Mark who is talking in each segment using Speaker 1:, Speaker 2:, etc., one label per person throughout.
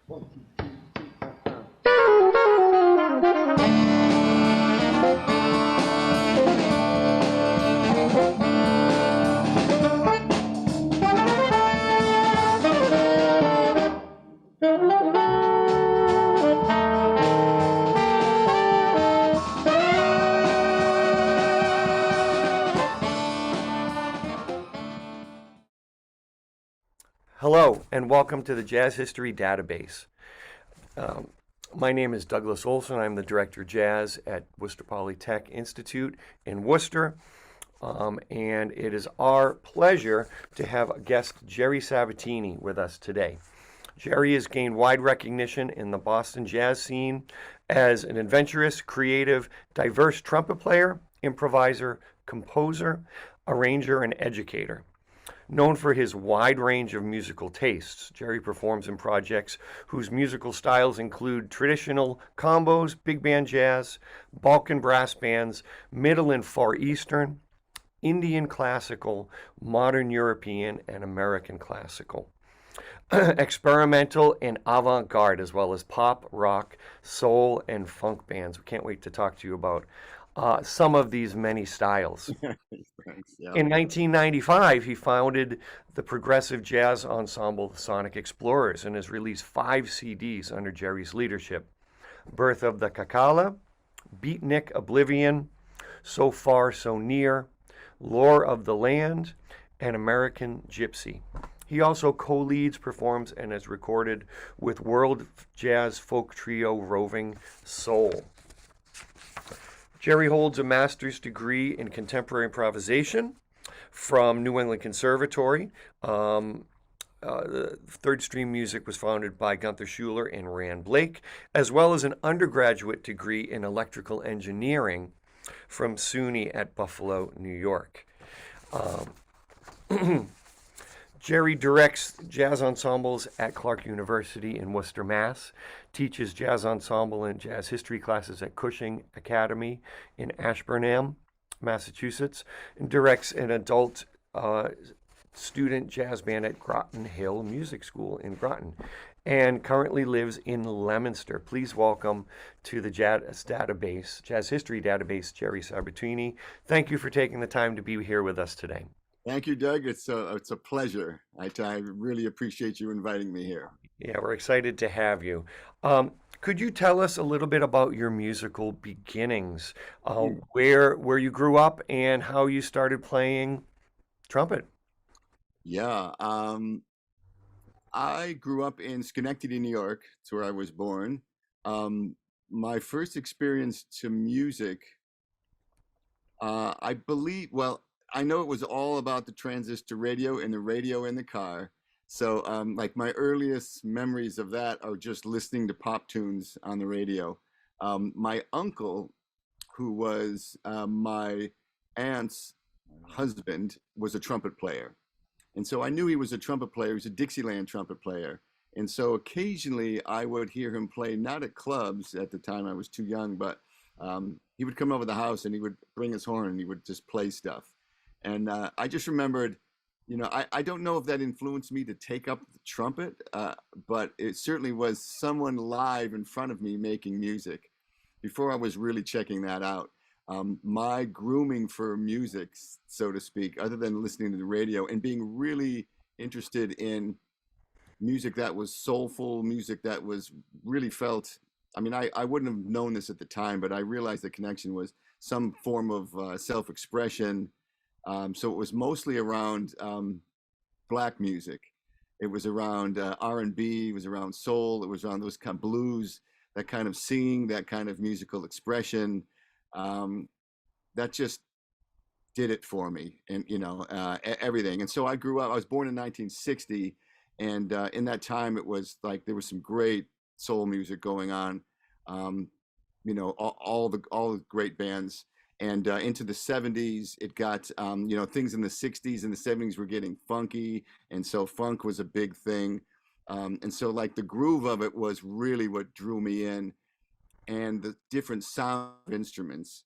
Speaker 1: One, two, three, two,
Speaker 2: Hello, and welcome to the Jazz History Database. Um, my name is Douglas Olson. I'm the Director of Jazz at Worcester Polytech Institute in Worcester. And it is our pleasure to have a guest, Jerry Sabatini, with us today. Jerry has gained wide recognition in the Boston jazz scene as an adventurous, creative, diverse trumpet player, improviser, composer, arranger, and educator. Known for his wide range of musical tastes, Jerry performs in projects whose musical styles include traditional combos, big band jazz, Balkan brass bands, Middle and Far Eastern, Indian classical, modern European, and American classical. Experimental and avant garde, as well as pop, rock, soul, and funk bands. We can't wait to talk to you about some of these many styles.
Speaker 1: Thanks. Yeah.
Speaker 2: In 1995, he founded the progressive jazz ensemble the Sonic Explorers and has released 5 CDs under Jerry's leadership: Birth of the Kakala, Beatnik Oblivion, So Far So Near, Lore of the Land, and American Gypsy. He also co-leads, performs, and has recorded with world jazz folk trio Roving Soul. Jerry holds a master's degree in contemporary improvisation from New England Conservatory. The Third Stream Music was founded by Gunther Schuller and Rand Blake, as well as an undergraduate degree in electrical engineering from SUNY at Buffalo, New York. Jerry directs jazz ensembles at Clark University in Worcester, Mass., teaches jazz ensemble and jazz history classes at Cushing Academy in Ashburnham, Massachusetts, and directs an adult student jazz band at Groton Hill Music School in Groton, and currently lives in Leominster. Please welcome to the Jazz History Database, Jerry Sabatini. Thank you for taking the time to be here with us today.
Speaker 1: Thank you, Doug. It's a pleasure. I really appreciate you inviting me here.
Speaker 2: Yeah, we're excited to have you. Could you tell us a little bit about your musical beginnings, where you grew up, and how you started playing trumpet?
Speaker 1: Yeah. I grew up in Schenectady, New York. It's where I was born. My first experience to music, I believe, well, I know it was all about the transistor radio and the radio in the car. So, like my earliest memories of that are just listening to pop tunes on the radio. My uncle, who was my aunt's husband, was a trumpet player. And so I knew he was a trumpet player. He was a Dixieland trumpet player. And so occasionally I would hear him play, not at clubs at the time, I was too young, but he would come over the house and he would bring his horn and he would just play stuff. And I just remembered, I don't know if that influenced me to take up the trumpet, but it certainly was someone live in front of me making music before I was really checking that out. My grooming for music, so to speak, other than listening to the radio and being really interested in music that was soulful, music that was really felt. I mean, I wouldn't have known this at the time, but I realized the connection was some form of self-expression. So it was mostly around black music. It was around R&B. It was around soul. It was around those kind of blues, that kind of singing, that kind of musical expression. That just did it for me, and everything. And so I grew up. I was born in 1960, and in that time, it was like there was some great soul music going on. All the great bands. And into the 70s, it got, things in the 60s and the 70s were getting funky. And so funk was a big thing. And so like the groove of it was really what drew me in, and the different sound instruments.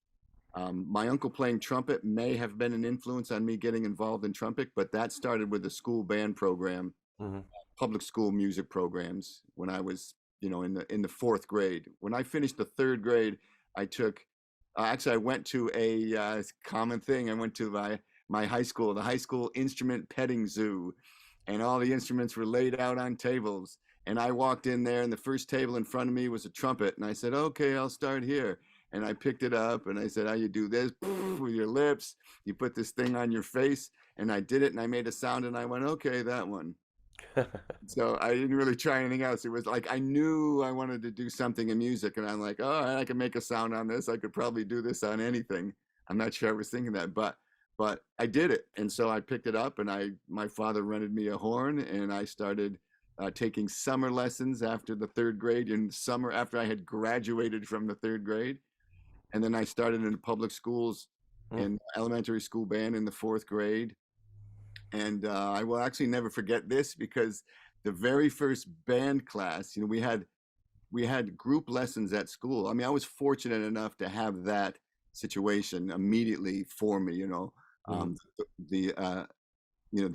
Speaker 1: My uncle playing trumpet may have been an influence on me getting involved in trumpet, but that started with the school band program.
Speaker 2: Mm-hmm.
Speaker 1: public school music programs when I was, in the fourth grade. When I finished the third grade, I took, actually, I went to a common thing. I went to my high school, the high school instrument petting zoo, and all the instruments were laid out on tables. And I walked in there, and the first table in front of me was a trumpet. And I said, okay, I'll start here. And I picked it up, and I said, how you do this with your lips? You put this thing on your face. And I did it, and I made a sound, and I went, okay, that one. So I didn't really try anything else. It was like I knew I wanted to do something in music, and I'm like, oh, I can make a sound on this. I could probably do this on anything. I'm not sure I was thinking that, but I did it, and so I picked it up, and my father rented me a horn, and I started taking summer lessons after the third grade. In summer, after I had graduated from the third grade, and then I started in public schools
Speaker 2: Mm.
Speaker 1: in elementary school band in the fourth grade. And I will actually never forget this because the very first band class, we had group lessons at school. I mean, I was fortunate enough to have that situation immediately for me.
Speaker 2: Mhm.
Speaker 1: The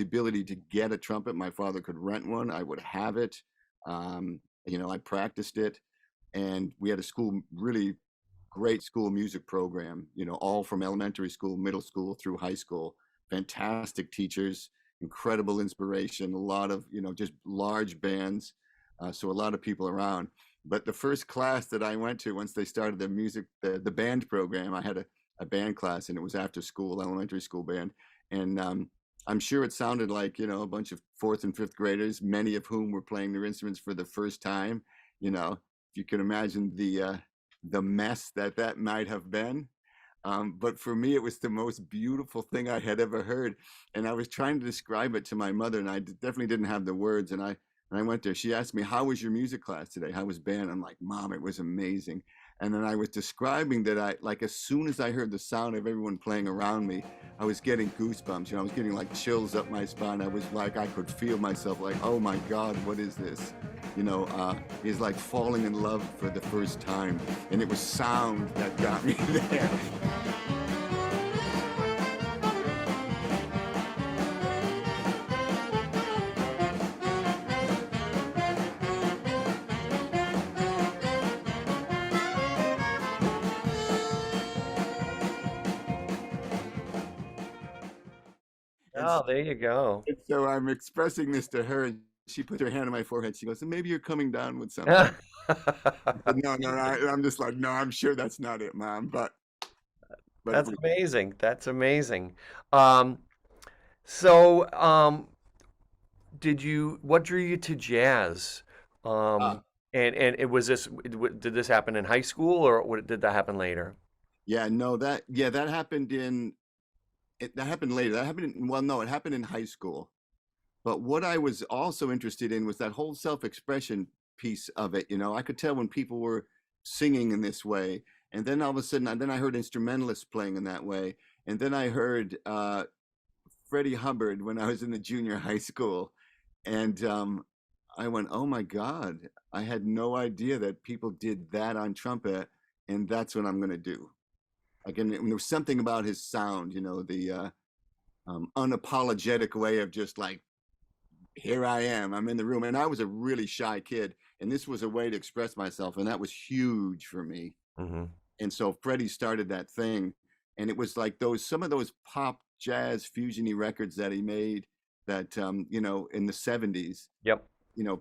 Speaker 1: ability to get a trumpet. My father could rent one. I would have it. I practiced it, and we had a school really great school music program, all from elementary school, middle school through high school. Fantastic teachers, incredible inspiration, a lot of, just large bands. So a lot of people around. But the first class that I went to, once they started the band program, I had a band class, and it was after school, elementary school band. And I'm sure it sounded like, a bunch of fourth and fifth graders, many of whom were playing their instruments for the first time. If you can imagine the mess that might have been. But for me, it was the most beautiful thing I had ever heard. And I was trying to describe it to my mother, and I definitely didn't have the words. And I went there. She asked me, how was your music class today? How was band? I'm like, Mom, it was amazing. And then I was describing that like as soon as I heard the sound of everyone playing around me, I was getting goosebumps. I was getting like chills up my spine. I was like, I could feel myself like, oh my God, what is this? Is like falling in love for the first time. And it was sound that got me there. And so,
Speaker 2: Oh, there you go.
Speaker 1: and so I'm expressing this to her, and she put her hand on my forehead. She goes, "So maybe you're coming down with something." I said, no, no, no. I'm just like, no, I'm sure that's not it, Mom. But it
Speaker 2: That's
Speaker 1: was,
Speaker 2: amazing. That's amazing. Um, so, what drew you to jazz?
Speaker 1: uh,
Speaker 2: And it was did this happen in high school or did that happen later?
Speaker 1: yeah, no, that happened that happened later. That happened well, no, it happened in high school. But what I was also interested in was that whole self-expression piece of it. I could tell when people were singing in this way, and then all of a sudden, then I heard instrumentalists playing in that way, and then I heard Freddie Hubbard when I was in the junior high school, and I went, "Oh my God! I had no idea that people did that on trumpet, and that's what I'm going to do." Again, there was something about his sound, the unapologetic way of just like, here I am, I'm in the room. And I was a really shy kid, and this was a way to express myself, and that was huge for me.
Speaker 2: Hmm.
Speaker 1: And so Freddie started that thing, and it was like some of those pop jazz fusiony records that he made that in the 70s.
Speaker 2: Yep.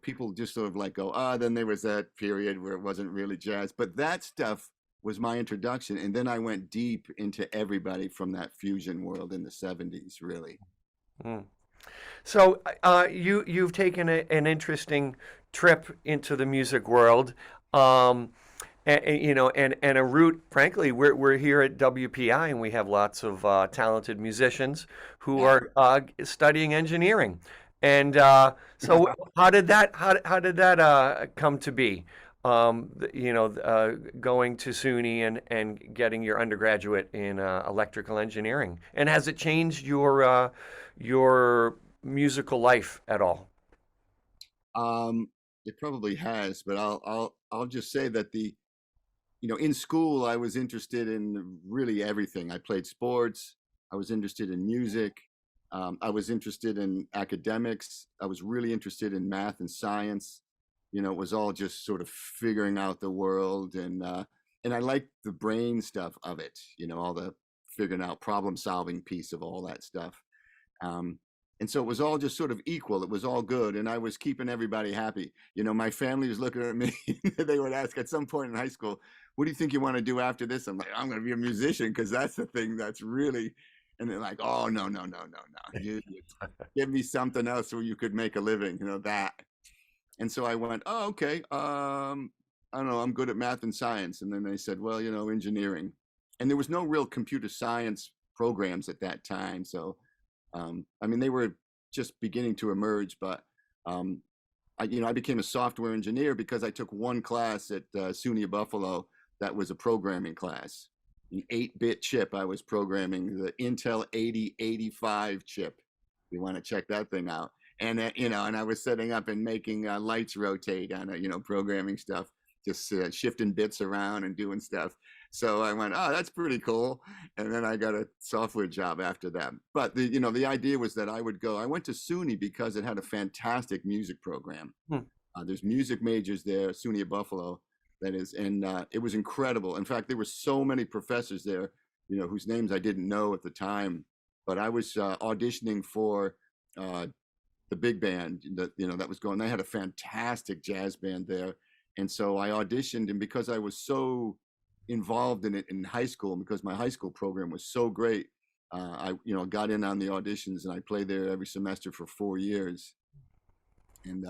Speaker 1: People just sort of like go, then there was that period where it wasn't really jazz. But that stuff was my introduction. And then I went deep into everybody from that fusion world in the 70s, really.
Speaker 2: Mm. So you've taken an interesting trip into the music world, and a route. Frankly, we're here at WPI, and we have lots of talented musicians who
Speaker 1: Yeah.
Speaker 2: are studying engineering. And so, how did that come to be? Going to SUNY and getting your undergraduate in electrical engineering. And has it changed your musical life at all?
Speaker 1: um, it probably has, but I'll just say that in school I was interested in really everything. I played sports. I was interested in music. I was interested in academics. I was really interested in math and science. It was all just sort of figuring out the world, and I liked the brain stuff of it. All the figuring out problem solving piece of all that stuff. Um, and so it was all just sort of equal. It was all good, and I was keeping everybody happy. My family was looking at me. They would ask at some point in high school, "What do you think you want to do after this?" I'm like, "I'm going to be a musician because that's the thing that's really." And they're like, "Oh, no, no, no, no, no! You give me something else where you could make a living." That. And so I went, "Oh, okay. I don't know. I'm good at math and science." And then they said, "Well, engineering." And there was no real computer science programs at that time, so I mean, they were just beginning to emerge, but um, I became a software engineer because I took one class at SUNY Buffalo that was a programming class. An 8-bit chip. I was programming the Intel 8085 chip. You want to check that thing out. And and I was setting up and making lights rotate on programming stuff, just shifting bits around and doing stuff. So I went, "Oh, that's pretty cool." And then I got a software job after that. But the idea was that I would go. I went to SUNY because it had a fantastic music program.
Speaker 2: Hmm.
Speaker 1: There's music majors there, SUNY of Buffalo, that is, and it was incredible. In fact, there were so many professors there, whose names I didn't know at the time. But I was auditioning for uh, the big band that was going. They had a fantastic jazz band there, and so I auditioned. And because I was so involved in it in high school, and because my high school program was so great, I got in on the auditions, and I played there every semester for 4 years. And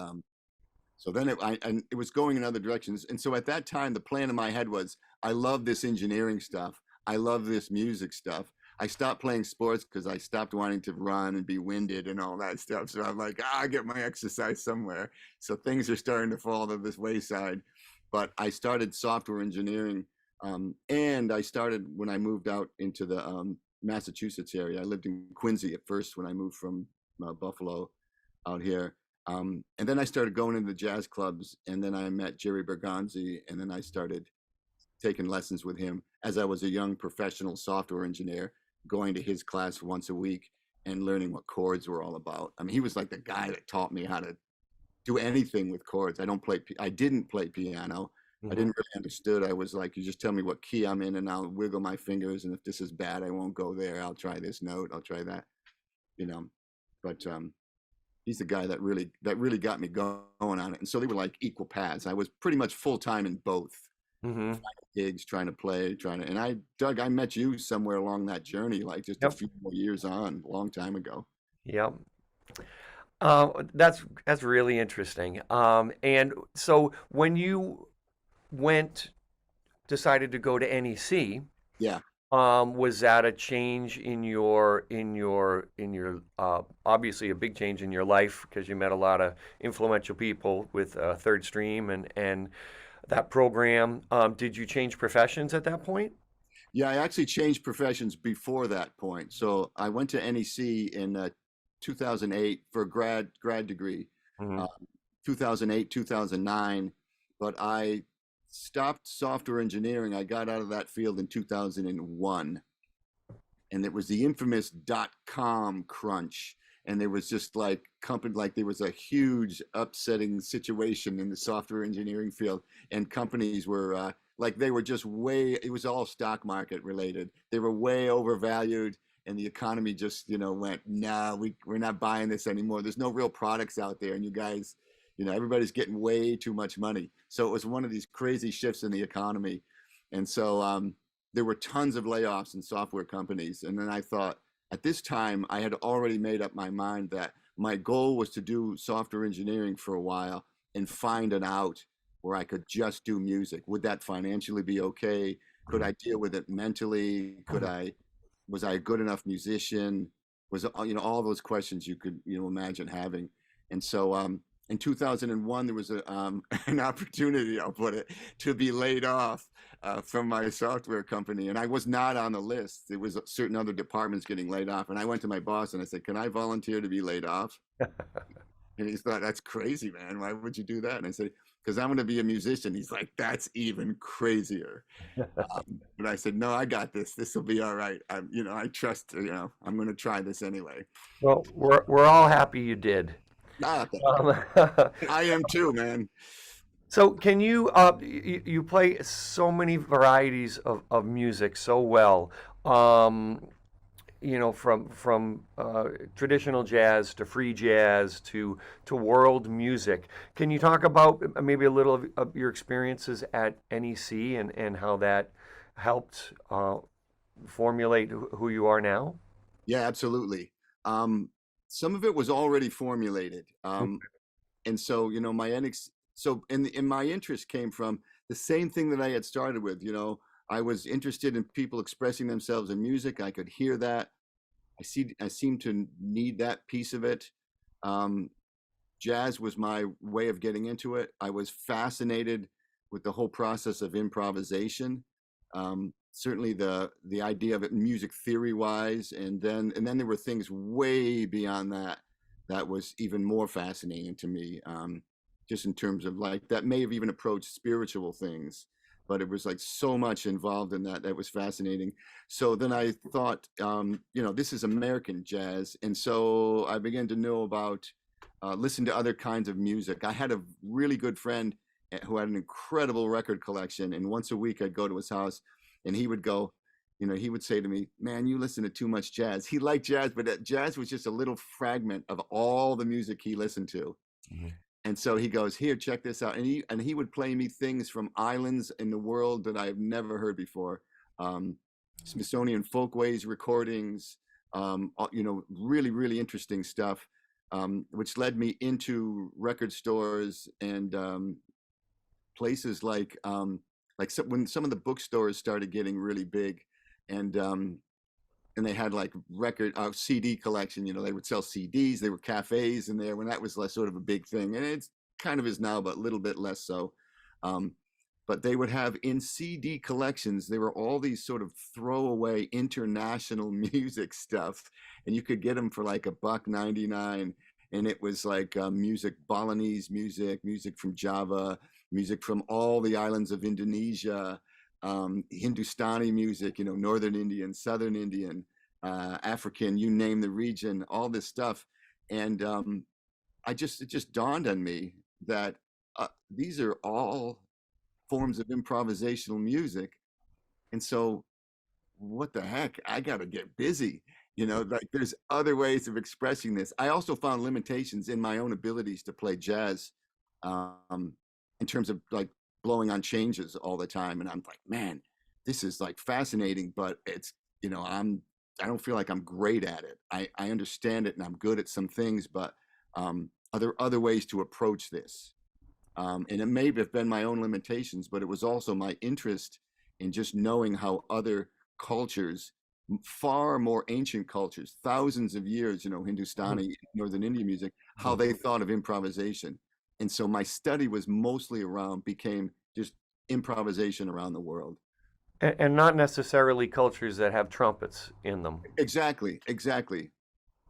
Speaker 1: so then it was going in other directions. And so at that time, the plan in my head was, I love this engineering stuff. I love this music stuff. I stopped playing sports because I stopped wanting to run and be winded and all that stuff. So I'm like, I get my exercise somewhere. So things are starting to fall to this wayside. But I started software engineering. And I started when I moved out into the Massachusetts area. I lived in Quincy at first when I moved from Buffalo out here. And then I started going into the jazz clubs, and then I met Jerry Bergonzi, and then I started taking lessons with him as I was a young professional software engineer, going to his class once a week and learning what chords were all about. I mean, he was like the guy that taught me how to do anything with chords. I didn't play piano. I
Speaker 2: Hmm.
Speaker 1: didn't really understood. I was like, you just tell me what key I'm in and I'll wiggle my fingers. And if this is bad, I won't go there. I'll try this note. I'll try that, you know, but he's the guy that really got me going on it. And so they were like equal paths. I was pretty much full time in both
Speaker 2: Hmm.
Speaker 1: gigs, trying to play, and Doug, I met you somewhere along that journey, like just a
Speaker 2: Yep.
Speaker 1: few more years on, a long time ago.
Speaker 2: Yep. That's really interesting. And so when you went decided to go to NEC,
Speaker 1: Yeah.
Speaker 2: was that a change in your obviously a big change in your life because you met a lot of influential people with Third Stream and that program. Did you change professions at that point?
Speaker 1: Yeah, I actually changed professions before that point. So I went to NEC in 2008 for a grad degree,
Speaker 2: Hmm.
Speaker 1: uh, 2008, 2009. But I stopped software engineering. I got out of that field in 2001, and it was the infamous .com crunch. And there was just like there was a huge upsetting situation in the software engineering field, and companies were like they were just way. It was all stock market related. They were way overvalued, and the economy just went, nah, we're not buying this anymore. There's no real products out there, and you guys, everybody's getting way too much money. So it was one of these crazy shifts in the economy, and so there were tons of layoffs in software companies. And then I thought, at this time, I had already made up my mind that my goal was to do software engineering for a while and find an out where I could just do music. Would that financially be okay? Could I deal with it mentally? Was I a good enough musician? Was all those questions you could imagine having. And so in 2001 there was an opportunity, I'll put it, to be laid off from my software company, and I was not on the list. There was certain other departments getting laid off, and I went to my boss and I said, "Can I volunteer to be laid off?" And he's thought, that's crazy, man. Why would you do that? And I said, because I'm going to be a musician. He's like, that's even crazier. But I said, no, I got this. This will be all right. I trust, I'm going to try this anyway.
Speaker 2: Well, we're all happy you did.
Speaker 1: Ah, thank you.
Speaker 2: Um,
Speaker 1: I am too, man.
Speaker 2: so can you, you play so many varieties of music so well. Um, from traditional jazz to free jazz to world music. Can you talk about maybe a little of your experiences at NEC and how that helped formulate who you are now?
Speaker 1: Yeah, absolutely. Um, some of it was already formulated. And so, and my interest came from the same thing that I had started with. I was interested in people expressing themselves in music. I could hear that. I seem to need that piece of it. Um, Jazz was my way of getting into it. I was fascinated with the whole process of improvisation. Certainly the idea of it music theory wise, and then there were things way beyond that that was even more fascinating to me. Just in terms of like that may have even approached spiritual things, but it was like so much involved in that was fascinating. So then I thought, this is American jazz, and so I began to know about listen to other kinds of music. I had a really good friend who had an incredible record collection, and once a week I'd go to his house, and he would go, he would say to me, "Man, you listen to too much jazz." He liked jazz, but jazz was just a little fragment of all the music he listened to.
Speaker 3: Mhm.
Speaker 1: And so he goes, "Here, check this out," and he would play me things from islands in the world that I've never heard before. Um, Smithsonian Folkways recordings, really, really interesting stuff, which led me into record stores and places when some of the bookstores started getting really big, and and they had like record CD collection. They would sell CDs. They were cafes in there when that was less sort of a big thing, and it's kind of is now, but a little bit less so. Um, but they would have in CD collections, there were all these sort of throwaway international music stuff, and you could get them for like $1.99. And it was like music, Balinese music, music from Java, music from all the islands of Indonesia, Hindustani music, Northern Indian, Southern Indian, African, you name the region, all this stuff. And it just dawned on me that these are all forms of improvisational music. And so what the heck? I got to get busy. Like there's other ways of expressing this. I also found limitations in my own abilities to play jazz, um, in terms of like blowing on changes all the time. And I'm like, man, this is like fascinating, but I don't feel like I'm great at it. I understand it and I'm good at some things, but are there other ways to approach this? And it may have been my own limitations, but it was also my interest in just knowing how other cultures, far more ancient cultures, thousands of years, Hindustani, Northern Indian music, how they thought of improvisation. And so my study was mostly became just improvisation around the world.
Speaker 2: And not necessarily cultures that have trumpets in them.
Speaker 1: Exactly, exactly.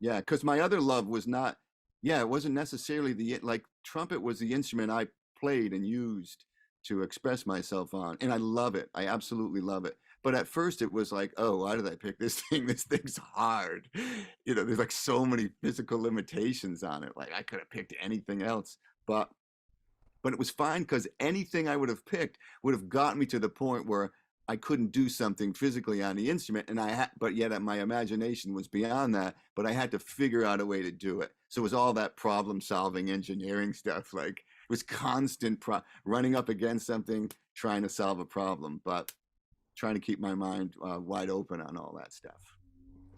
Speaker 1: Yeah, because my other love was not, yeah, it wasn't necessarily like trumpet was the instrument I played and used to express myself on. And I love it. I absolutely love it. But at first it was like, oh, why did I pick this thing? This thing's hard. There's like so many physical limitations on it. Like I could have picked anything else. But it was fine because anything I would have picked would have gotten me to the point where I couldn't do something physically on the instrument, but yet my imagination was beyond that. But I had to figure out a way to do it. So it was all that problem-solving engineering stuff. Like it was constant running up against something, trying to solve a problem, but trying to keep my mind wide open on all that stuff.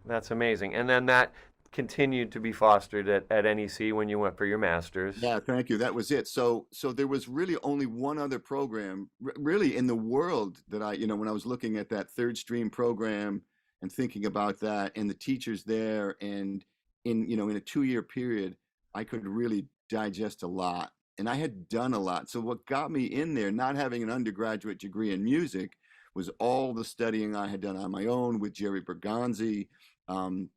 Speaker 2: That's amazing. And then that continued to be fostered at NEC when you went for your master's.
Speaker 1: Yeah, thank you. That was it. So there was really only one other program really in the world that when I was looking at that third stream program and thinking about that and the teachers there, and in a 2-year period, I could really digest a lot, and I had done a lot. So what got me in there, not having an undergraduate degree in music, was all the studying I had done on my own with Jerry Bergonzi, um,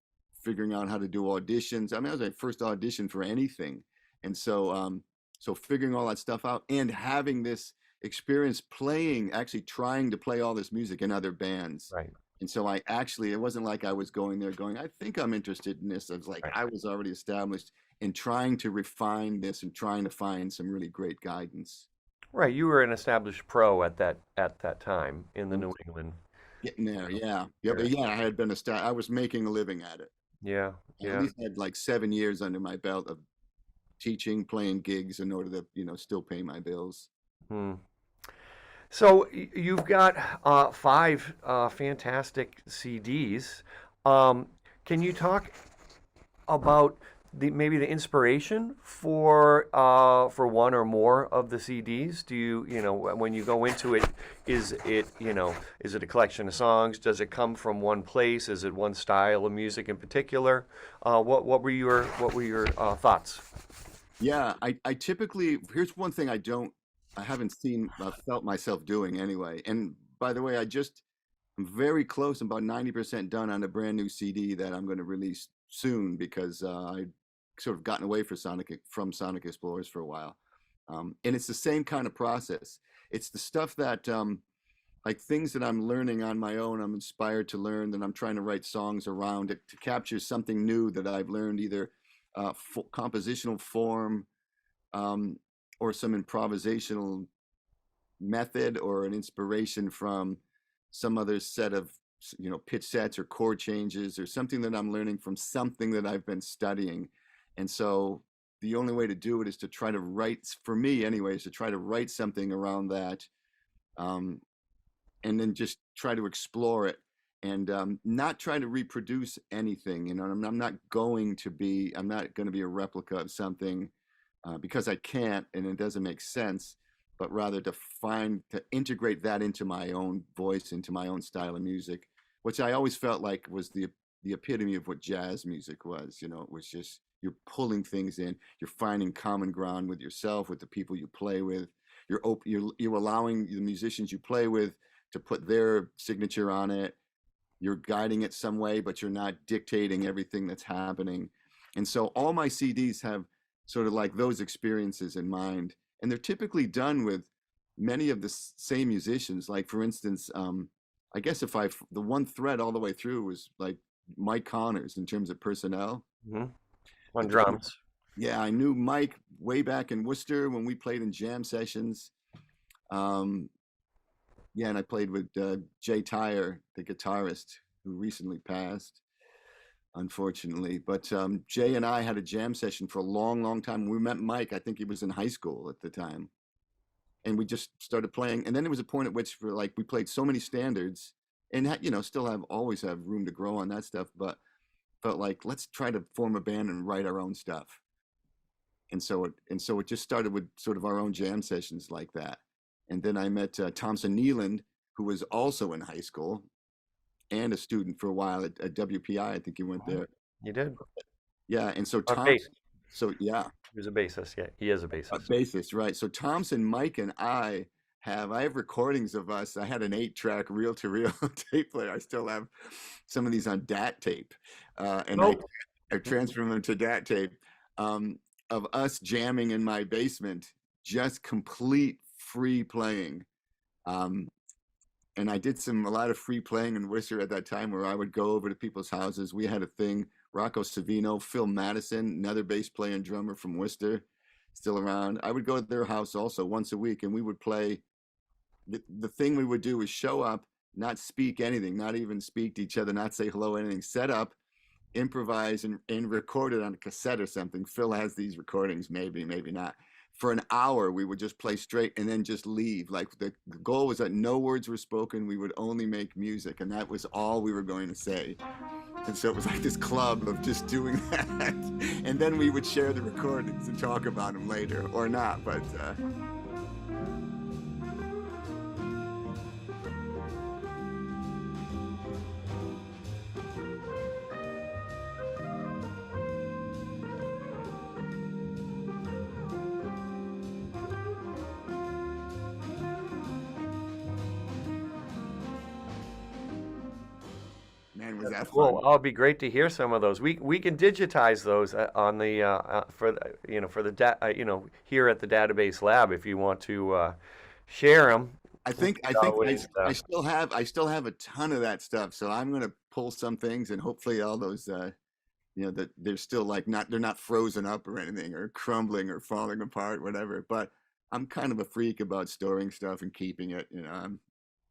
Speaker 1: figuring out how to do auditions. I mean, that was my first audition for anything. And so figuring all that stuff out and having this experience playing, actually trying to play all this music in other bands.
Speaker 2: Right.
Speaker 1: And so I actually, it wasn't like I was going there going, I think I'm interested in this. I was like,
Speaker 2: Right.
Speaker 1: I was already established in trying to refine this and trying to find some really great guidance.
Speaker 2: Right. You were an established pro at that time in the New England.
Speaker 1: Getting there, yeah. Yeah,
Speaker 2: Area.
Speaker 1: but yeah, I had been I was making a living at it.
Speaker 2: Yeah.
Speaker 1: I at
Speaker 2: Yeah.
Speaker 1: least had like 7 years under my belt of teaching, playing gigs in order to, still pay my bills.
Speaker 2: Hmm. So you've got five fantastic CDs. Um, can you talk about maybe the inspiration for one or more of the CDs? Do you when you go into it, is it a collection of songs? Does it come from one place? Is it one style of music in particular? What were your thoughts?
Speaker 1: Yeah, I typically, here's one thing I haven't felt myself doing anyway. And by the way, I'm very close. I'm about 90% done on a brand new CD that I'm going to release soon because I sort of gotten away from Sonic Explorers for a while. And it's the same kind of process. It's the stuff that, like things that I'm learning on my own, I'm inspired to learn, that I'm trying to write songs around it to capture something new that I've learned, either compositional form, um, or some improvisational method, or an inspiration from some other set of pitch sets or chord changes, or something that I'm learning from something that I've been studying. And so the only way to do it is to try to write, for me anyways, to try to write something around that, um, and then just try to explore it, and not try to reproduce anything. I'm not going to be, I'm not going to be a replica of something, because I can't and it doesn't make sense, but rather to integrate that into my own voice, into my own style of music, which I always felt like was the epitome of what jazz music was. It was just, you're pulling things in, you're finding common ground with yourself, with the people you play with. You're allowing the musicians you play with to put their signature on it. You're guiding it some way, but you're not dictating everything that's happening. And so all my CDs have sort of like those experiences in mind, and they're typically done with many of the same musicians. Like for instance, I guess the one thread all the way through was like Mike Connors in terms of personnel.
Speaker 2: Hmm. On
Speaker 1: The drummer.
Speaker 2: drums.
Speaker 1: Yeah, I knew Mike way back in Worcester when we played in jam sessions. Um, yeah, and I played with Jay Tyre, the guitarist who recently passed, unfortunately. But Jay and I had a jam session for a long, long time. When we met Mike, I think he was in high school at the time, and we just started playing. And then there was a point at which we played so many standards, and still always have room to grow on that stuff. But felt like, let's try to form a band and write our own stuff. And so it just started with sort of our own jam sessions like that. And then I met Thompson Neeland, who was also in high school and a student for a while at WPI. I think he went there.
Speaker 2: You did.
Speaker 1: Yeah, and so
Speaker 2: On bass.
Speaker 1: yeah,
Speaker 2: He was a bassist. Yeah, he is a
Speaker 1: a
Speaker 2: bassist.
Speaker 1: bassist, right? So Thompson, Mike, and I have recordings of us. I had an 8-track reel-to-reel tape player. I still have some of these on DAT tape, and
Speaker 2: Oh,
Speaker 1: I transferred them to DAT tape, of us jamming in my basement, just complete free playing. Um, and I did a lot of free playing in Worcester at that time, where I would go over to people's houses. We had a thing, Rocco Savino, Phil Madison, another bass player and drummer from Worcester, still around. I would go to their house also once a week, and we would play. The thing we would do is show up, not speak anything, not even speak to each other, not say hello, anything, set up, improvise, and record it on a cassette or something. Phil has these recordings, maybe, maybe not. For an hour, we would just play straight and then just leave. Like the goal was that no words were spoken. We would only make music, and that was all we were going to say. And so it was like this club of just doing that. And then we would share the recordings and talk about them later, or not. But man, was that
Speaker 2: Cool.
Speaker 1: fun.
Speaker 2: Oh, it'd be great to hear some of those. We can digitize those on the for the, for the here at the database lab if you want to share them. We
Speaker 1: I
Speaker 2: can
Speaker 1: think
Speaker 2: always
Speaker 1: I still have a ton of that stuff. So I'm gonna pull some things, and hopefully all those that they're still like not they're not frozen up or anything or crumbling or falling apart, whatever. But I'm kind of a freak about storing stuff and keeping it.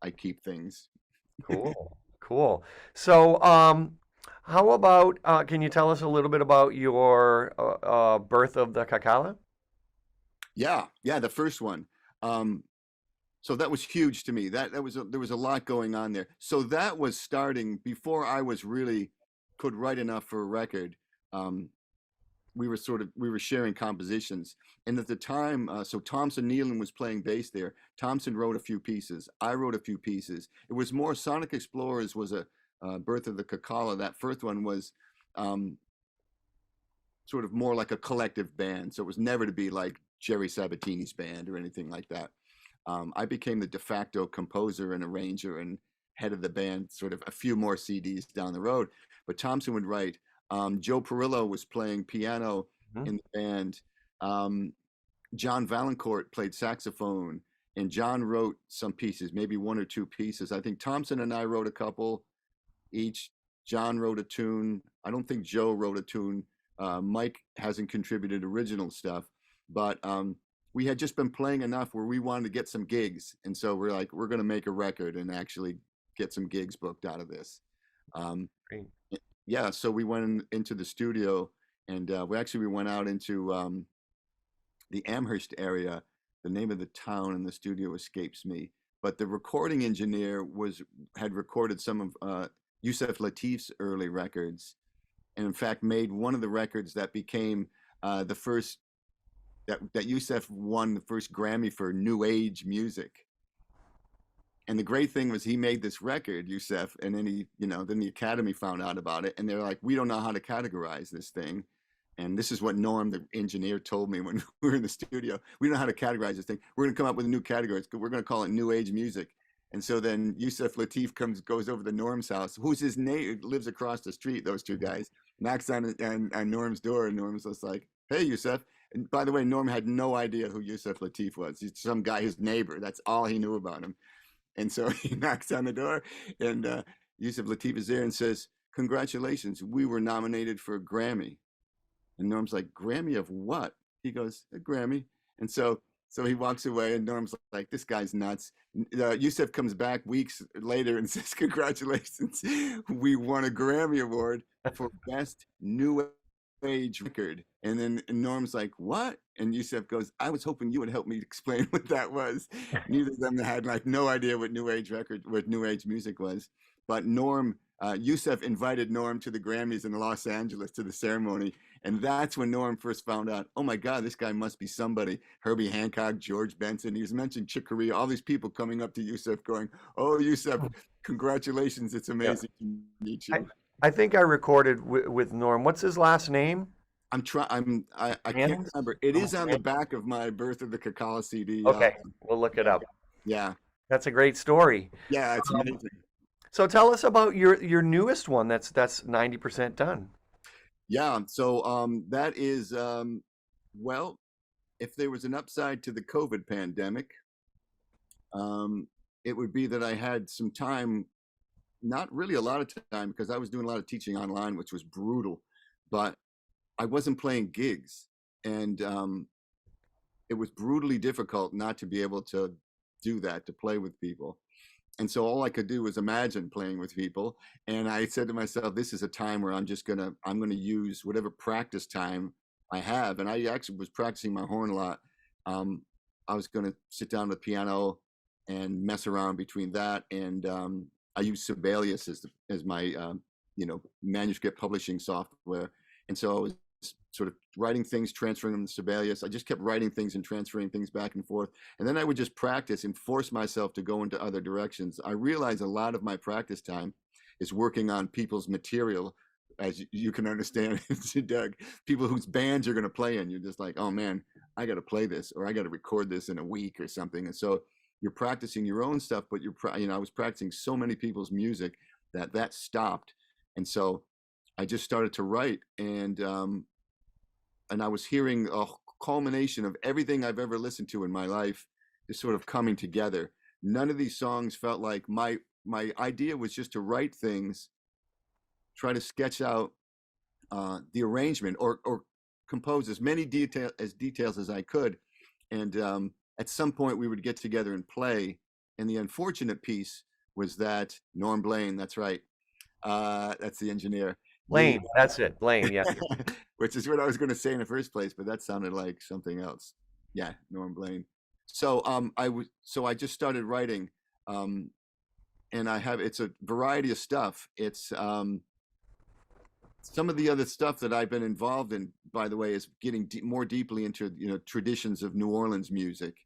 Speaker 1: I keep things.
Speaker 2: cool, cool. So, how about can you tell us a little bit about your birth of the cacala?
Speaker 1: Yeah, yeah, the first one. Um, so that was huge to me. There was a lot going on there. So that was starting before I was really could write enough for a record. Um, we were sharing compositions, and at the time, so Thompson Nealon was playing bass there. Thompson wrote a few pieces. I wrote a few pieces. It was more Sonic Explorers was a Birth of the Cacala. That first one was um, sort of more like a collective band. So it was never to be like Jerry Sabatini's band or anything like that. I became the de facto composer and arranger and head of the band sort of a few more CDs down the road. But Thompson would write. Joe Perillo was playing piano
Speaker 2: Mhm.
Speaker 1: in the band. Um, John Valancourt played saxophone, and John wrote some pieces, maybe one or two pieces. I think Thompson and I wrote a couple each. John wrote a tune. I don't think Joe wrote a tune. Mike hasn't contributed original stuff, but we had just been playing enough where we wanted to get some gigs, and so we're like, we're going to make a record and actually get some gigs booked out of this. Um,
Speaker 2: Great.
Speaker 1: yeah, so we went into the studio, and we went out into the Amherst area. The name of the town in the studio escapes me, but the recording engineer had recorded some of Yusef Lateef's early records, and in fact made one of the records that became the first that Yusef won the first Grammy for New Age music. And the great thing was he made this record, Yusef, and then then the Academy found out about it, and they're like, we don't know how to categorize this thing. And this is what Norm, the engineer, told me when we were in the studio. We don't know how to categorize this thing. We're going to come up with a new category. We're going to call it New Age music. And so then Yusef Lateef goes over to Norm's house, who's his name, lives across the street, those two guys, knocks on Norm's door, and Norm's just like, hey, Yusef. And by the way, Norm had no idea who Yusef Lateef was. He's some guy, his neighbor. That's all he knew about him. And so he knocks on the door, and Yusef Lateef is there and says, congratulations, we were nominated for a Grammy. And Norm's like, Grammy of what? He goes, a Grammy. And so he walks away, and Norm's like, this guy's nuts. Yusef comes back weeks later and says, congratulations, we won a Grammy Award for Best New Age Record. And then Norm's like, what? And Yusef goes, I was hoping you would help me explain what that was. Neither of them had like no idea what New Age music was. But Yusef invited Norm to the Grammys in Los Angeles to the ceremony. And that's when Norm first found out, oh my God, this guy must be somebody. Herbie Hancock, George Benson. He was mentioning Chick Corea, all these people coming up to Yusef going, oh, Yusef, congratulations. It's
Speaker 2: Yeah.
Speaker 1: amazing to meet
Speaker 2: I,
Speaker 1: you.
Speaker 2: I think I recorded with Norm. What's his last name?
Speaker 1: I can't
Speaker 2: Hans?
Speaker 1: remember. It
Speaker 2: Oh,
Speaker 1: is on the
Speaker 2: man.
Speaker 1: back of my Birth of the Cacala CD.
Speaker 2: Okay, we'll look it up.
Speaker 1: Yeah.
Speaker 2: That's a great story.
Speaker 1: Yeah, it's
Speaker 2: Um,
Speaker 1: amazing.
Speaker 2: so tell us about your newest one. That's 90% done.
Speaker 1: Yeah. So that is well, if there was an upside to the COVID pandemic, it would be that I had some time, not really a lot of time because I was doing a lot of teaching online, which was brutal, but I wasn't playing gigs. And it was brutally difficult not to be able to do that, to play with people. And so all I could do was imagine playing with people. And I said to myself, this is a time where I'm gonna use whatever practice time I have. And I actually was practicing my horn a lot. Um, I was gonna sit down at the piano and mess around between that and I use Sibelius as my manuscript publishing software. And so I was sort of writing things, transferring them to Sibelius. I just kept writing things and transferring things back and forth. And then I would just practice and force myself to go into other directions. I realize a lot of my practice time is working on people's material, as you can understand, Doug, people whose bands you're going to play in. You're just like, oh man, I got to play this, or I got to record this in a week or something. And so you're practicing your own stuff, but I was practicing so many people's music that stopped. And so I just started to write, and I was hearing a culmination of everything I've ever listened to in my life, just sort of coming together. None of these songs felt like my idea was just to write things, try to sketch out the arrangement, or compose as many details as I could, and at some point we would get together and play. And the unfortunate piece was that Norm Blaine, that's right, that's the engineer. He,
Speaker 2: Blaine, that's it. Blaine, yeah.
Speaker 1: which is what I was going to say in the first place, but that sounded like something else. Yeah, Norm Blaine. So I just started writing, um, and it's a variety of stuff. It's some of the other stuff that I've been involved in, by the way, is getting more deeply into traditions of New Orleans music,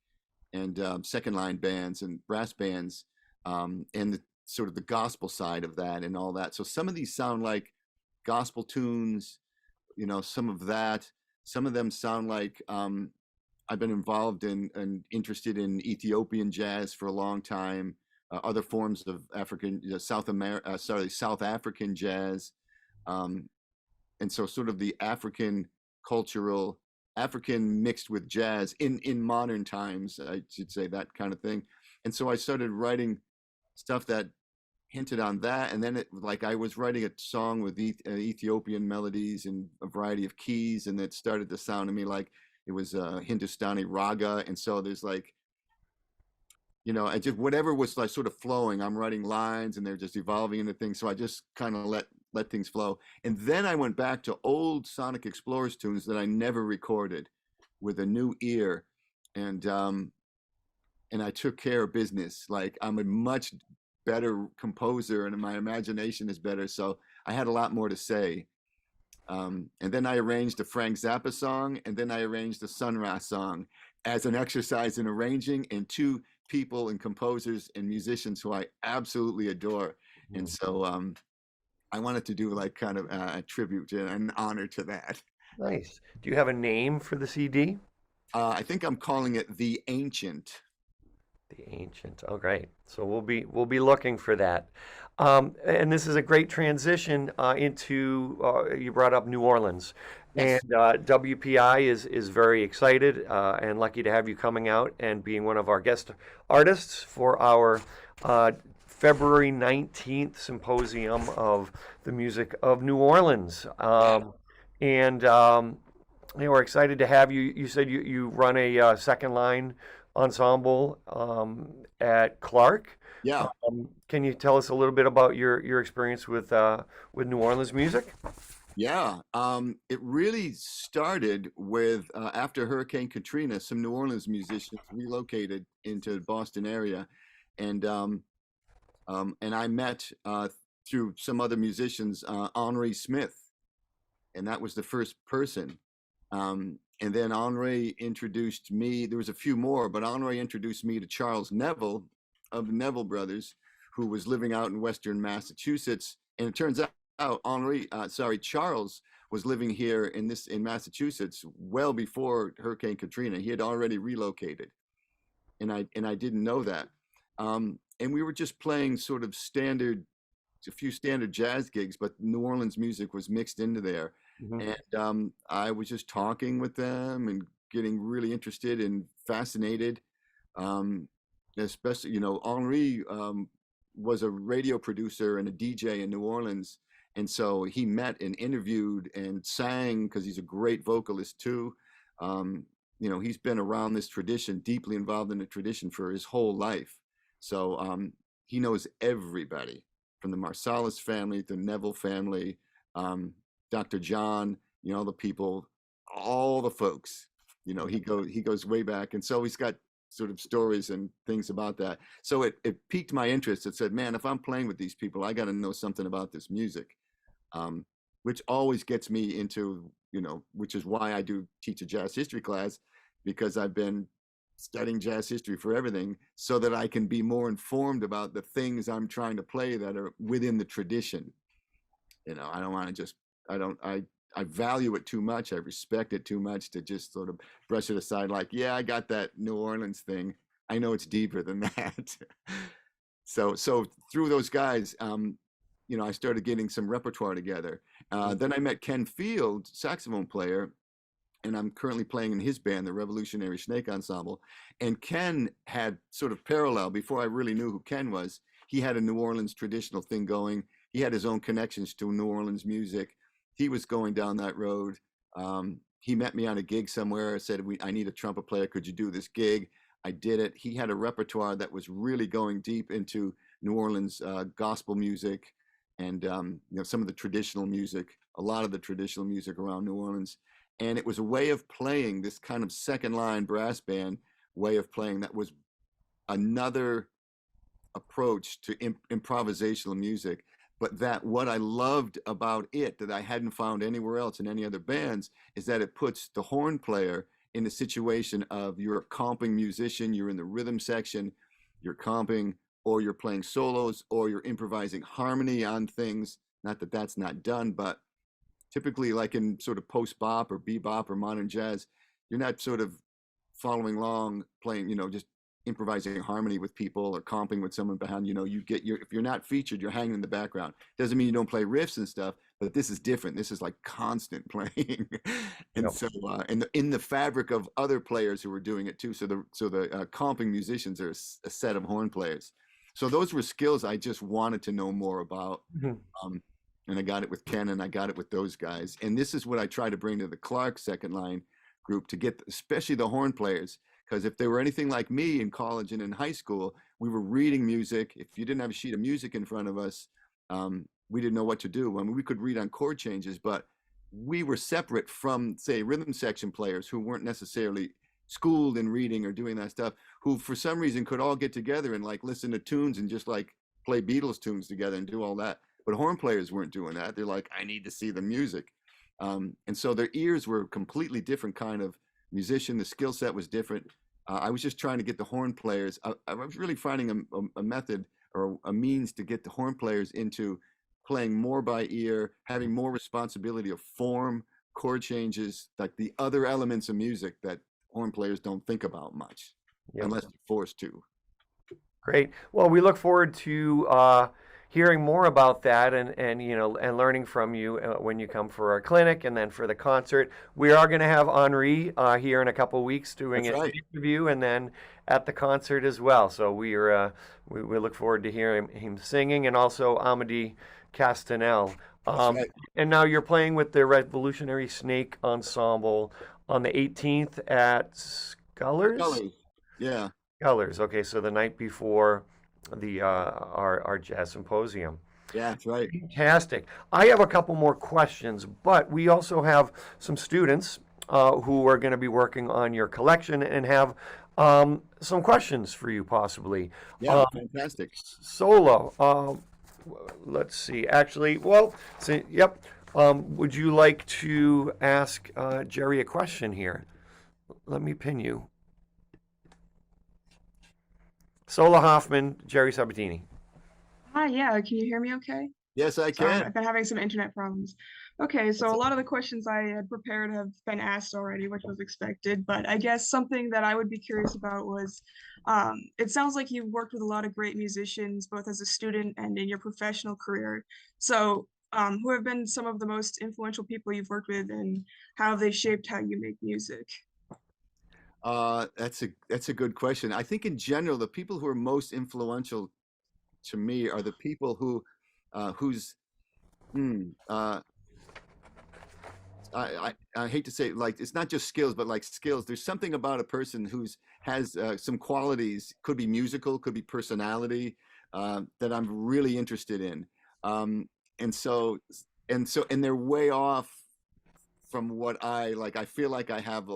Speaker 1: and second line bands and brass bands, and sort of the gospel side of that and all that. So some of these sound like gospel tunes, some of that. Some of them sound like I've been involved in and interested in Ethiopian jazz for a long time. Other forms of African, South African jazz, um, and so sort of the African mixed with jazz in modern times, I should say, that kind of thing. And so I started writing stuff that hinted on that, and then like I was writing a song with Ethiopian melodies and a variety of keys, and it started to sound to me like it was a Hindustani raga. And so there's like, I just, whatever was like sort of flowing, I'm writing lines and they're just evolving into things. So I just kind of let things flow. And then I went back to old Sonic Explorers tunes that I never recorded with a new ear, and I took care of business. Like, I'm a much better composer and my imagination is better, so I had a lot more to say. And then I arranged a Frank Zappa song, and then I arranged a Sun Ra song as an exercise in arranging, and two people and composers and musicians who I absolutely adore. And so I wanted to do like kind of a tribute and an honor to that.
Speaker 2: Nice. Do you have a name for the CD?
Speaker 1: I think I'm calling it The Ancient.
Speaker 2: The Ancient. Oh, great. So we'll be looking for that. And this is a great transition into you brought up New Orleans, and
Speaker 1: Yes.
Speaker 2: WPI is very excited and lucky to have you coming out and being one of our guest artists for our February 19th symposium of the music of New Orleans.
Speaker 1: Yeah.
Speaker 2: And we're excited to have you. You said you run a second line ensemble at Clark.
Speaker 1: Yeah.
Speaker 2: Can you tell us a little bit about your experience with New Orleans music?
Speaker 1: Yeah. It really started with after Hurricane Katrina, some New Orleans musicians relocated into the Boston area, and I met through some other musicians Henri Smith, and that was the first person. And then Henri introduced me. There was a few more, but Henri introduced me to Charles Neville of the Neville Brothers, who was living out in Western Massachusetts. And it turns out Charles was living here in Massachusetts well before Hurricane Katrina. He had already relocated, and I didn't know that. And we were just playing sort of a few standard jazz gigs, but New Orleans music was mixed into there.
Speaker 2: Mhm.
Speaker 1: And I was just talking with them and getting really interested and fascinated. Especially, Henri was a radio producer and a DJ in New Orleans. And so he met and interviewed and sang, because he's a great vocalist too. He's been around this tradition, deeply involved in the tradition for his whole life. So he knows everybody from the Marsalis family, the Neville family, Dr. John, the people, all the folks. He goes way back, and so he's got sort of stories and things about that. So it piqued my interest. It said, man, if I'm playing with these people, I got to know something about this music, which always gets me into, which is why I do teach a jazz history class, because I've been studying jazz history for everything, so that I can be more informed about the things I'm trying to play that are within the tradition. I don't want to just, I value it too much. I respect it too much to just sort of brush it aside like, yeah, I got that New Orleans thing. I know it's deeper than that. So through those guys, I started getting some repertoire together. Then I met Ken Field, saxophone player, and I'm currently playing in his band, the Revolutionary Snake Ensemble. And Ken had sort of parallel, before I really knew who Ken was, he had a New Orleans traditional thing going. He had his own connections to New Orleans music. He was going down that road. He met me on a gig somewhere, said, I need a trumpet player. Could you do this gig? I did it. He had a repertoire that was really going deep into New Orleans gospel music and some of the traditional music, a lot of the traditional music around New Orleans. And it was a way of playing, this kind of second line brass band way of playing that was another approach to improvisational music. But that what I loved about it that I hadn't found anywhere else in any other bands is that it puts the horn player in the situation of you're a comping musician, you're in the rhythm section, you're comping, or you're playing solos, or you're improvising harmony on things. Not that that's not done, but typically like in sort of post-bop or bebop or modern jazz, you're not sort of following along playing, just improvising harmony with people or comping with someone behind. If you're not featured, you're hanging in the background. Doesn't mean you don't play riffs and stuff, but this is different. This is like constant playing. And
Speaker 2: Yep.
Speaker 1: so in the fabric of other players who were doing it too. So the comping musicians are a set of horn players. So those were skills I just wanted to know more about.
Speaker 2: Mhm.
Speaker 1: And I got it with Ken, and I got it with those guys. And this is what I try to bring to the Clark second line group, to get especially the horn players, because if they were anything like me in college and in high school, we were reading music. If you didn't have a sheet of music in front of us, we didn't know what to do. I mean, we could read on chord changes, but we were separate from, say, rhythm section players who weren't necessarily schooled in reading or doing that stuff, who for some reason could all get together and like listen to tunes and just like play Beatles tunes together and do all that. But horn players weren't doing that. They're like, I need to see the music. And so their ears were a completely different kind of musician. The skill set was different. I was just trying to get the horn players. I was really finding a method or a means to get the horn players into playing more by ear, having more responsibility of form, chord changes, like the other elements of music that horn players don't think about much,
Speaker 2: Yep.
Speaker 1: unless they're forced to.
Speaker 2: Great. Well, we look forward to hearing more about that and learning from you when you come for our clinic and then for the concert. We are going to have Henri here in a couple weeks doing
Speaker 1: That's
Speaker 2: an
Speaker 1: right.
Speaker 2: interview and then at the concert as well. So we look forward to hearing him singing, and also Amadi Castanel.
Speaker 1: That's right.
Speaker 2: And now you're playing with the Revolutionary Snake Ensemble on the 18th at Scullers?
Speaker 1: Colors. Yeah.
Speaker 2: Colors. Okay, so the night before the our jazz symposium.
Speaker 1: Yeah, that's right.
Speaker 2: Fantastic. I have a couple more questions, but we also have some students who are going to be working on your collection and have some questions for you, possibly.
Speaker 1: Yeah, fantastic.
Speaker 2: Solo. Let's see. Actually, well, yep. Would you like to ask Jerry a question here? Let me pin you. Sola Hoffman, Jerry Sabatini.
Speaker 3: Hi, yeah, can you hear me okay?
Speaker 1: Yes, I
Speaker 3: Sorry,
Speaker 1: can.
Speaker 3: I've been having some internet problems. Okay, so
Speaker 1: That's
Speaker 3: a lot of the questions I had prepared have been asked already, which was expected, but I guess something that I would be curious about was, it sounds like you've worked with a lot of great musicians, both as a student and in your professional career. So, who have been some of the most influential people you've worked with, and how have they shaped how you make music?
Speaker 1: That's a good question. I think in general, the people who are most influential to me are the people whose hmm, I hate to say it, like it's not just skills, but like skills. There's something about a person who's has some qualities, could be musical, could be personality, that I'm really interested in. Um, and so and they're way off from what I like. I feel like I have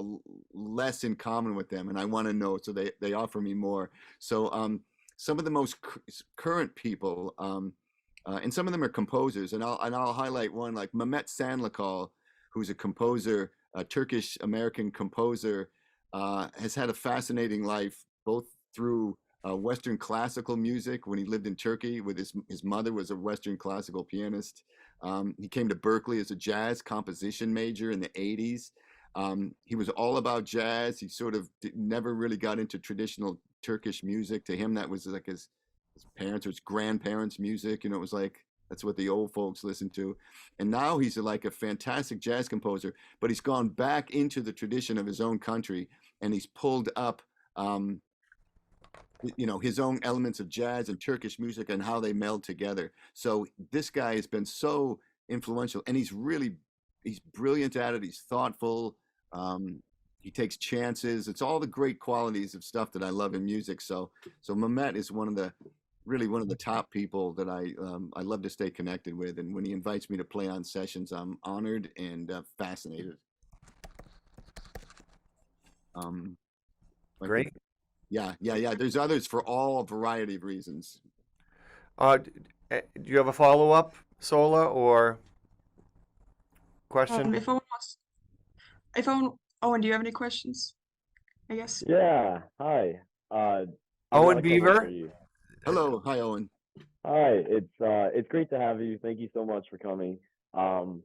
Speaker 1: less in common with them, and I want to know. So they offer me more. So some of the most current people, and some of them are composers, and I'll highlight one like Mehmet Sanlikal, who's a composer, a Turkish American composer, has had a fascinating life, both through Western classical music when he lived in Turkey with his mother was a Western classical pianist. He came to Berkeley as a jazz composition major in the 80s. He was all about jazz. He sort of never really got into traditional Turkish music. To him, that was like his parents or his grandparents' music. It was like That's what the old folks listened to. And now he's like a fantastic jazz composer, but he's gone back into the tradition of his own country, and he's pulled up, um, his own elements of jazz and Turkish music and how they meld together. So this guy has been so influential, and he's brilliant at it. He's thoughtful. Um, he takes chances. It's all the great qualities of stuff that I love in music. So Mehmet is really one of the top people that I love to stay connected with. And when he invites me to play on sessions, I'm honored and fascinated. Like,
Speaker 2: Great.
Speaker 1: yeah. There's others for all variety of reasons.
Speaker 2: Do you have a follow-up, Sola, or question?
Speaker 3: If Owen wants, if Owen, do you have any questions? I guess.
Speaker 4: Yeah, hi. I
Speaker 2: Owen
Speaker 4: got a couple for
Speaker 2: Beaver?
Speaker 4: you.
Speaker 1: Hello, hi Owen.
Speaker 4: Hi, it's great to have you. Thank you so much for coming. Um,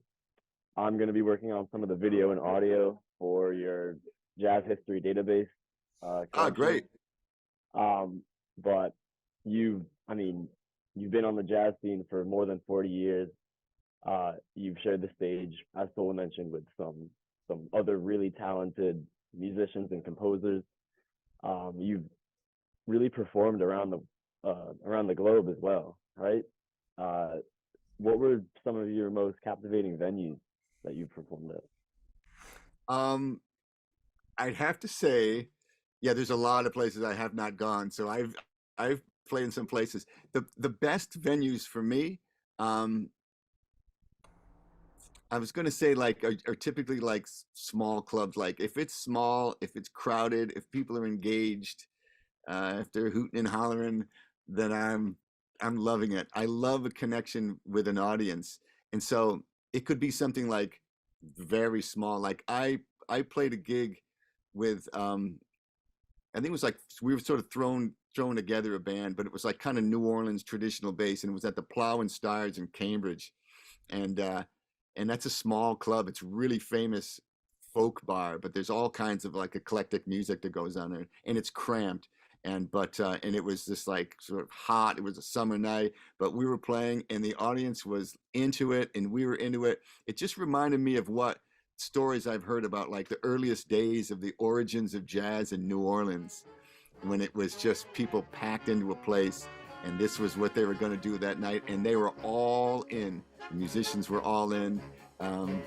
Speaker 4: I'm going to be working on some of the video and audio for your jazz history database collection.
Speaker 1: Great.
Speaker 4: But I mean, you've been on the jazz scene for more than 40 years. You've shared the stage, as Sola mentioned, with some other really talented musicians and composers. You've really performed around the globe as well, right? What were some of your most captivating venues that you performed at?
Speaker 1: I'd have to say, yeah, there's a lot of places I have not gone. So I've played in some places. The best venues for me, I was going to say like are typically like small clubs. Like if it's small, if it's crowded, if people are engaged, if they're hooting and hollering, then I'm loving it. I love a connection with an audience, and so it could be something like very small. Like I played a gig with I think it was like we were sort of throwing together a band, but it was like kind of New Orleans traditional bass, and it was at the Plow and Stars in Cambridge, and that's a small club. It's really famous folk bar, but there's all kinds of like eclectic music that goes on there, and it's cramped. And it was just like sort of hot. It was a summer night, but we were playing, and the audience was into it, and we were into it. It just reminded me of what stories I've heard about, like the earliest days of the origins of jazz in New Orleans, when it was just people packed into a place, and this was what they were going to do that night, and they were all in. The musicians were all in, and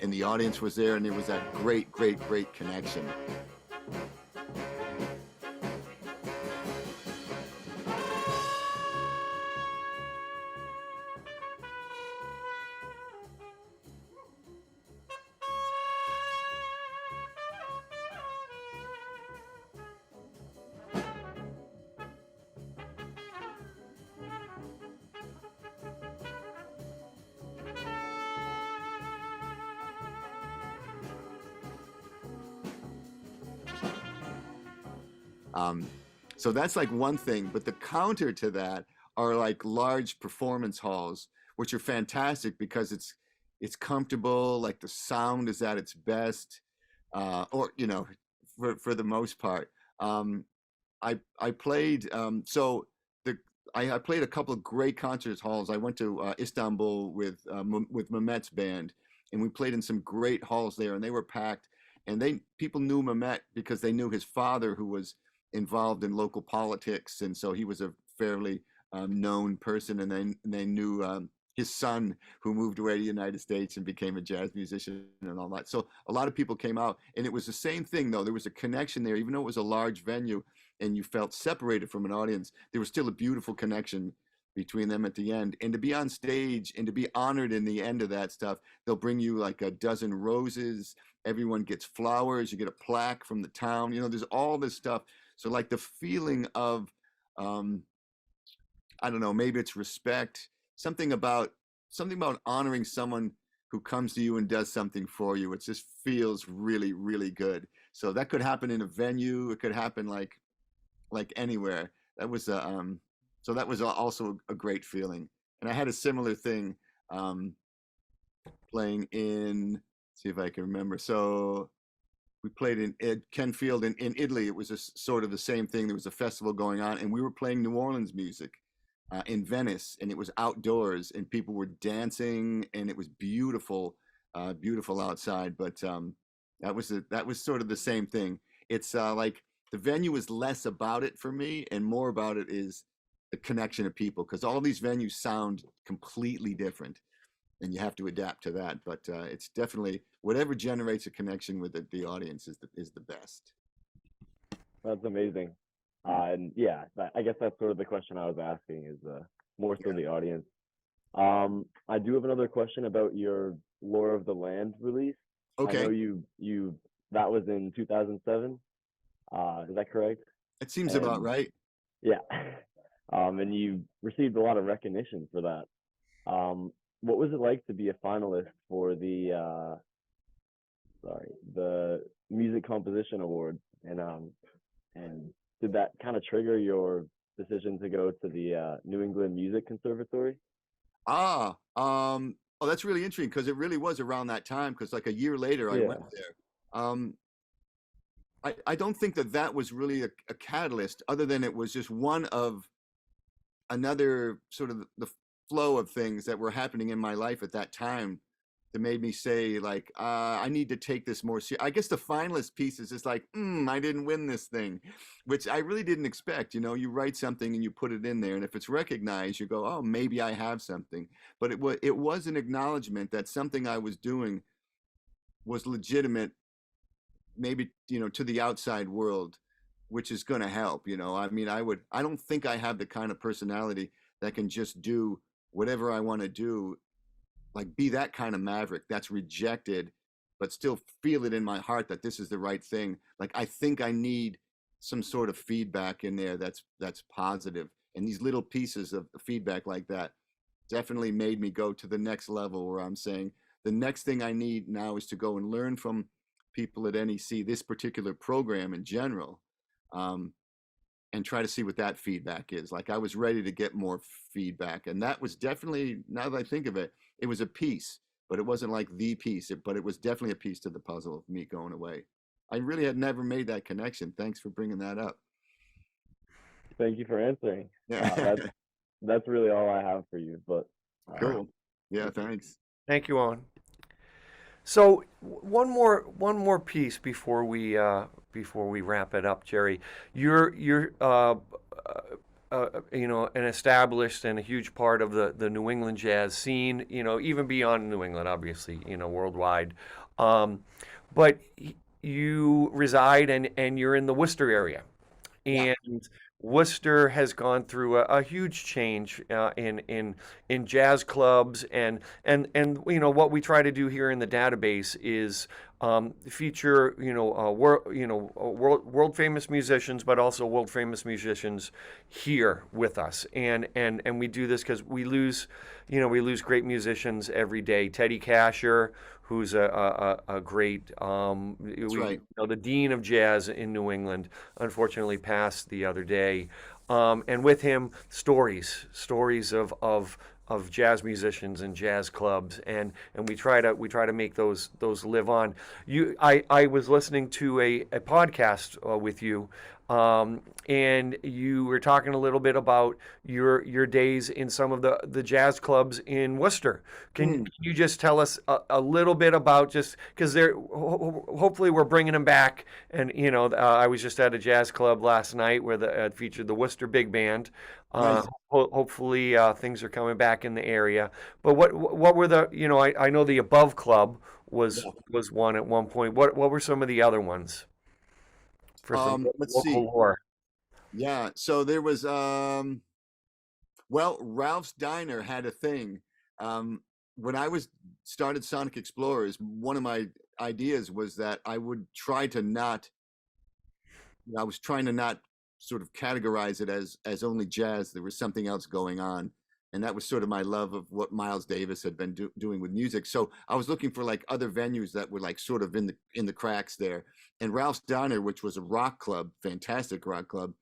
Speaker 1: the audience was there, and there was that great connection. So that's like one thing, but the counter to that are like large performance halls, which are fantastic because it's comfortable, like the sound is at its best, or for the most part. I played the I played a couple of great concert halls. I went to Istanbul with Mehmet's band, and we played in some great halls there, and they were packed. And people knew Mehmet because they knew his father, who was involved in local politics, and so he was a fairly known person. And they knew his son, who moved away to the United States and became a jazz musician and all that. So a lot of people came out, and it was the same thing though. There was a connection there, even though it was a large venue and you felt separated from an audience. There was still a beautiful connection between them at the end. And to be on stage and to be honored in the end of that stuff, they'll bring you like a dozen roses. Everyone gets flowers. You get a plaque from the town. There's all this stuff. So like the feeling of, I don't know, maybe it's respect, something about honoring someone who comes to you and does something for you. It just feels really, really good. So that could happen in a venue. It could happen like anywhere. That was so that was also a great feeling. And I had a similar thing playing in, see if I can remember. So we played in Kenfield in Italy. It was sort of the same thing. There was a festival going on, and we were playing New Orleans music. in Venice, and it was outdoors, and people were dancing, and it was beautiful, beautiful outside. But that was sort of the same thing. It's like the venue is less about it for me, and more about it is the connection of people, because all these venues sound completely different, and you have to adapt to that. But it's definitely whatever generates a connection with the audience is the best.
Speaker 4: That's amazing. And yeah, I guess that's sort of the question I was asking is more so the audience. I do have another question about your Lore of the Land release. I know
Speaker 1: Okay,
Speaker 4: you that was in 2007. Is that correct?
Speaker 1: it seems about
Speaker 4: And
Speaker 1: right.
Speaker 4: yeah, and you received a lot of recognition for that. What was it like to be a finalist for the Music Composition Award? And did that kind of trigger your decision to go to the New England Music Conservatory?
Speaker 1: Ah, oh, that's really interesting, because it really was around that time. Because like a year later, I went
Speaker 4: Yeah.
Speaker 1: there. Um, I don't think that that was really a catalyst, other than it was just one of another sort of the flow of things that were happening in my life at that time that made me say like, I need to take this more serious. I guess the finalist piece is just like, I didn't win this thing, which I really didn't expect. You know, you write something and you put it in there, and if it's recognized, you go, oh, maybe I have something. But it was an acknowledgement that something I was doing was legitimate, maybe, to the outside world, which is going to help. I mean, I don't think I have the kind of personality that can just do whatever I want to do, like be that kind of maverick that's rejected, but still feel it in my heart that this is the right thing. Like, I think I need some sort of feedback in there that's positive, and these little pieces of feedback like that definitely made me go to the next level, where I'm saying the next thing I need now is to go and learn from people at NEC, this particular program in general, um, and try to see what that feedback is. Like, I was ready to get more feedback, and that was definitely, now that I think of it, it was a piece, but it wasn't like the piece, but it was definitely a piece to the puzzle of me going away. I really had never made that connection. Thanks for bringing that up.
Speaker 4: Thank you for answering.
Speaker 1: Yeah.
Speaker 4: That's really all I have for you. But
Speaker 1: Cool. Yeah,
Speaker 4: thank you.
Speaker 1: thanks.
Speaker 2: Thank you, Owen. So one more piece before we wrap it up, Jerry. You're an established and a huge part of the New England jazz scene. Even beyond New England, obviously. Worldwide. Um, but you reside and you're in the Worcester area,
Speaker 1: Yeah.
Speaker 2: and Worcester has gone through a huge change in jazz clubs, and what we try to do here in the database is feature world famous musicians, but also world famous musicians here with us, and we do this because we lose great musicians every day. Teddy Casher, who's a great
Speaker 1: That's right.
Speaker 2: the dean of jazz in New England, unfortunately passed the other day, and with him stories of jazz musicians and jazz clubs, and we try to make those live on. I was listening to a podcast with you, and you were talking a little bit about your days in some of the jazz clubs in Worcester. Can you just tell us a little bit about, just because hopefully we're bringing them back, and I was just at a jazz club last night where featured the Worcester Big Band.
Speaker 1: Nice.
Speaker 2: Hopefully things are coming back in the area. But what were I know the Above Club was
Speaker 1: Yeah.
Speaker 2: one at one point. What were some of the other ones for some
Speaker 1: Let's
Speaker 2: local
Speaker 1: see.
Speaker 2: lore?
Speaker 1: Yeah. So there was, well, Ralph's Diner had a thing. When I started Sonic Explorers, one of my ideas was that I would try to not, I was trying to not sort of categorize it as only jazz. There was something else going on, and that was sort of my love of what Miles Davis had been doing with music. So I was looking for like other venues that were like sort of in the cracks there. And Ralph's Diner, which was a rock club, fantastic rock club,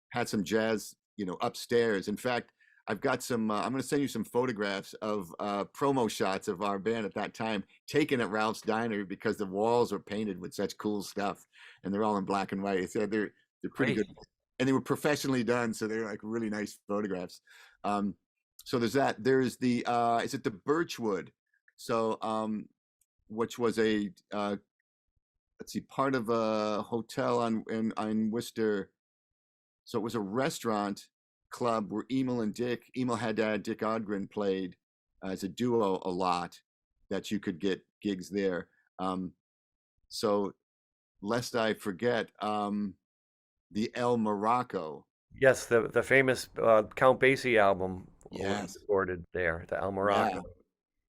Speaker 1: had some jazz, upstairs. In fact, I've got some. I'm going to send you some photographs of promo shots of our band at that time, taken at Ralph's Diner, because the walls are painted with such cool stuff, and they're all in black and white. So they're pretty
Speaker 2: Great.
Speaker 1: good. and they were professionally done, so they're like really nice photographs. So there's that. There's the is it the Birchwood? So which was a let's see, part of a hotel on Worcester. So it was a restaurant club where Emil Haddad, Dick Odgren played as a duo a lot, that you could get gigs there. So lest I forget, the El Morocco.
Speaker 2: Yes, the famous Count Basie album was
Speaker 1: Yes.
Speaker 2: recorded there, the El
Speaker 1: Yeah.
Speaker 2: Morocco.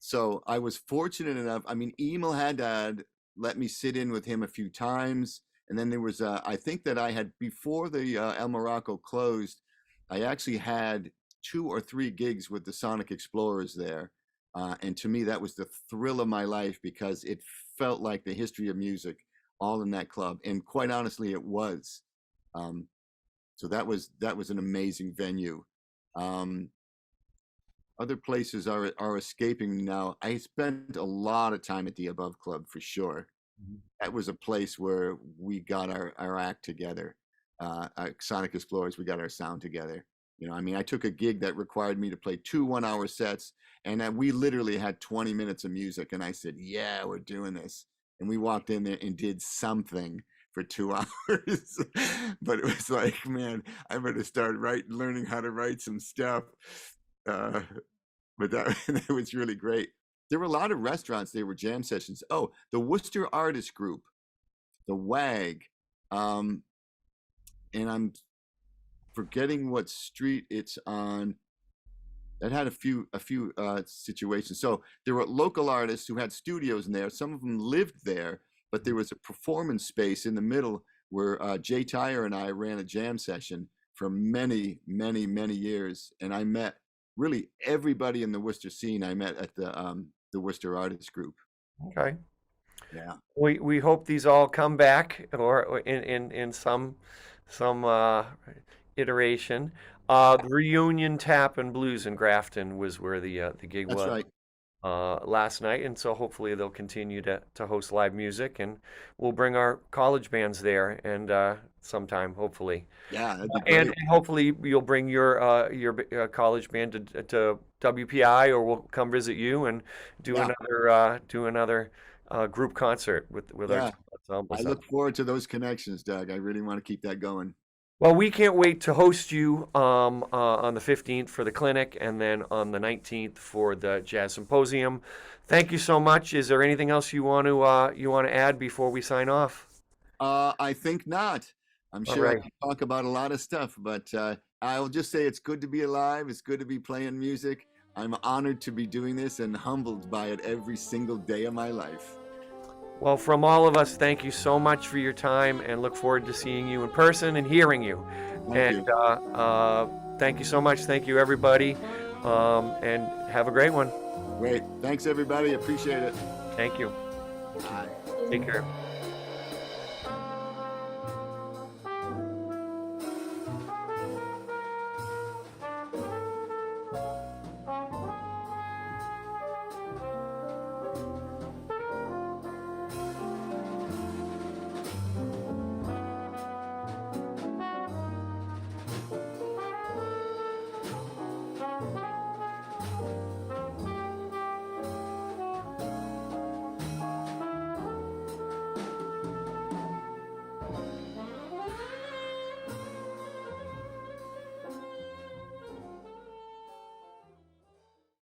Speaker 1: So I was fortunate enough. I mean, Emil Haddad let me sit in with him a few times. And then there was, I think that I had, before the El Morocco closed, I actually had 2 or 3 gigs with the Sonic Explorers there. And to me, that was the thrill of my life, because it felt like the history of music all in that club. And quite honestly, it was. So that was an amazing venue. Other places are escaping me now. I spent a lot of time at the Above Club for sure. That was a place where we got our act together. Sonic Explorers, we got our sound together. You know, I mean, I took a gig that required me to play 2 one-hour sets, and we literally had 20 minutes of music. And I said, "Yeah, we're doing this." And we walked in there and did something for 2 hours. But it was like, man, I better start learning how to write some stuff. But that was really great. There were a lot of restaurants. There were jam sessions. Oh, the Worcester Artist Group, the WAG, and I'm forgetting what street it's on. That had a few situations. So there were local artists who had studios in there. Some of them lived there, but there was a performance space in the middle where Jay Tyre and I ran a jam session for many, many, many years, and I met really everybody in the Worcester scene. I met at the Worcester Artist Group.
Speaker 2: Okay.
Speaker 1: Yeah.
Speaker 2: We hope these all come back, or in some iteration. The Reunion Tap and Blues in Grafton was where the gig
Speaker 1: That's
Speaker 2: was
Speaker 1: right.
Speaker 2: last night, and so hopefully they'll continue to host live music, and we'll bring our college bands there, and sometime hopefully.
Speaker 1: Yeah, that'd be
Speaker 2: And
Speaker 1: great.
Speaker 2: hopefully you'll bring your college band to WPI, or we'll come visit you and do
Speaker 1: Yeah.
Speaker 2: another group concert with our
Speaker 1: Yeah.
Speaker 2: ensemble.
Speaker 1: I look forward to those connections, Doug. I really want to keep that going.
Speaker 2: Well, we can't wait to host you on the 15th for the clinic, and then on the 19th for the jazz symposium. Thank you so much. Is there anything else you want to add before we sign off?
Speaker 1: I think not. I'm
Speaker 2: All
Speaker 1: sure I
Speaker 2: right.
Speaker 1: can talk about a lot of stuff, but I'll just say it's good to be alive. It's good to be playing music. I'm honored to be doing this and humbled by it every single day of my life.
Speaker 2: Well, from all of us, thank you so much for your time, and look forward to seeing you in person and hearing you.
Speaker 1: Thank you.
Speaker 2: Thank you so much. Thank you, everybody, and have a great one.
Speaker 1: Great. Thanks, everybody. Appreciate it.
Speaker 2: Thank you.
Speaker 1: Bye.
Speaker 2: Take care.